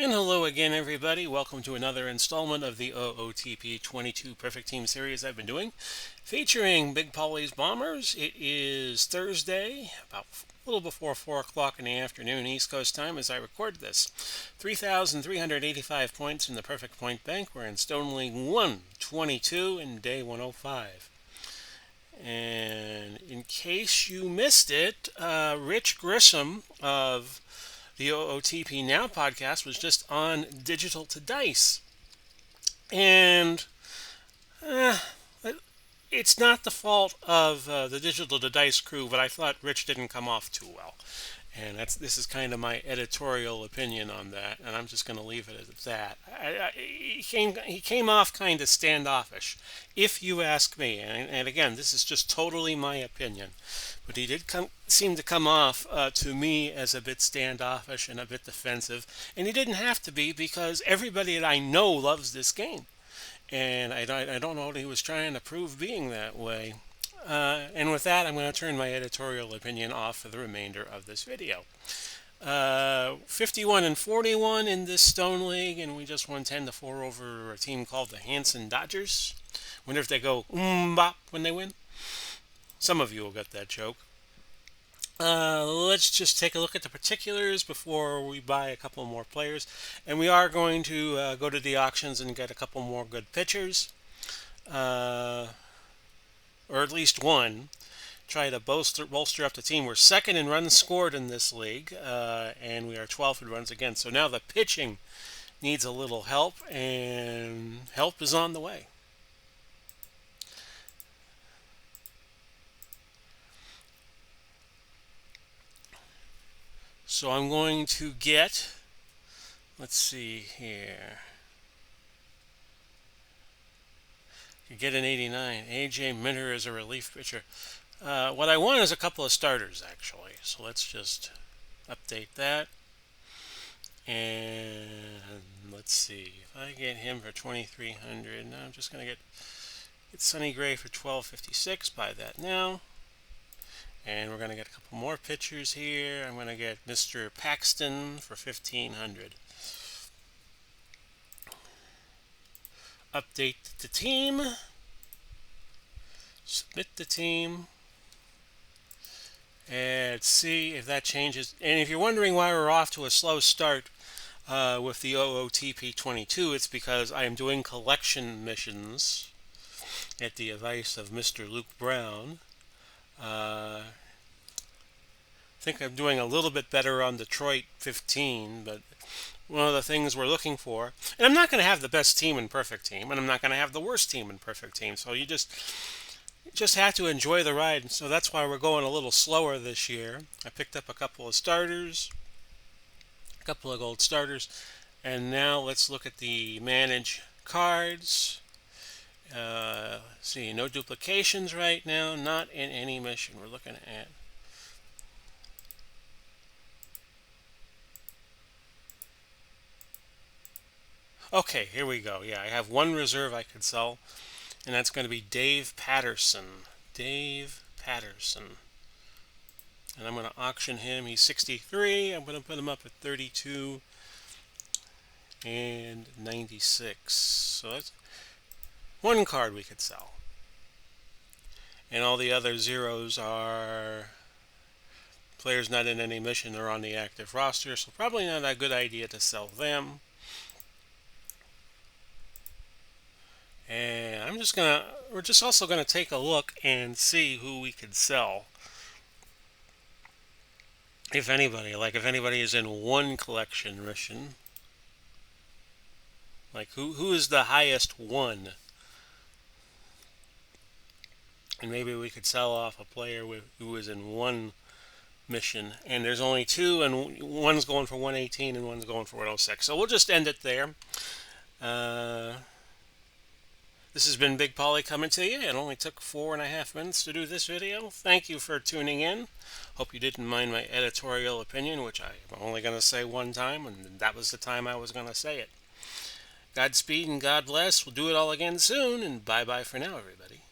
And hello again, everybody. Welcome to another installment of the OOTP 22 Perfect Team series I've been doing, featuring Big Polly's Bombers. It is Thursday, about a little before 4 o'clock in the afternoon East Coast time as I record this. 3,385 points in the Perfect Point Bank. We're in Stone League 122 in day 105. And in case you missed it, Rich Grissom of the OOTP Now podcast was just on Digital to Dice. And it's not the fault of the Digital to Dice crew, but I thought Rich didn't come off too well. And this is kind of my editorial opinion on that, and I'm just going to leave it at that. He came off kind of standoffish, if you ask me. And again, this is just totally my opinion. But he did seem to come off to me as a bit standoffish and a bit defensive. And he didn't have to be, because everybody that I know loves this game. And I don't know what he was trying to prove being that way. And with that, I'm going to turn my editorial opinion off for the remainder of this video. 51 and 41 in this Stone League, and we just won 10-4 over a team called the Hanson Dodgers. Wonder if they go bop when they win. Some of you will get that joke. Let's just take a look at the particulars before we buy a couple more players. And we are going to go to the auctions and get a couple more good pitchers. Or at least one. Try to bolster up the team. We're second in runs scored in this league, and we are 12th in runs against. So now the pitching needs a little help, and help is on the way. So I'm going to get, let's see here. You get an 89. A.J. Minter is a relief pitcher. What I want is a couple of starters, actually. So let's just update that. And let's see. If I get him for 2,300, now I'm just going to get Sonny Gray for 1,256. Buy that now. And we're going to get a couple more pitchers here. I'm going to get Mr. Paxton for 1,500. Update the team. Submit the team. And see if that changes. And if you're wondering why we're off to a slow start with the OOTP 22, it's because I am doing collection missions at the advice of Mr. Luke Brown. I think I'm doing a little bit better on Detroit 15, but one of the things we're looking for, and I'm not going to have the best team in Perfect Team, and I'm not going to have the worst team in Perfect Team, so you just have to enjoy the ride. So that's why we're going a little slower this year. I picked up a couple of starters, a couple of gold starters, and now let's look at the manage cards. See, no duplications right now, not in any mission we're looking at. Okay, here we go. Yeah, I have one reserve I could sell, and that's going to be Dave Patterson. Dave Patterson. And I'm going to auction him. He's 63. I'm going to put him up at 32 and 96. So that's one card we could sell. And all the other zeros are players not in any mission or on the active roster, so probably not a good idea to sell them. And we're just also gonna take a look and see who we could sell. If anybody is in one collection mission. Like who is the highest one? And maybe we could sell off a player who is in one mission. And there's only two, and one's going for 118 and one's going for 106. So we'll just end it there. This has been Big Polly coming to you. It only took 4.5 minutes to do this video. Thank you for tuning in. Hope you didn't mind my editorial opinion, which I'm only going to say one time, and that was the time I was going to say it. Godspeed and God bless. We'll do it all again soon, and bye-bye for now, everybody.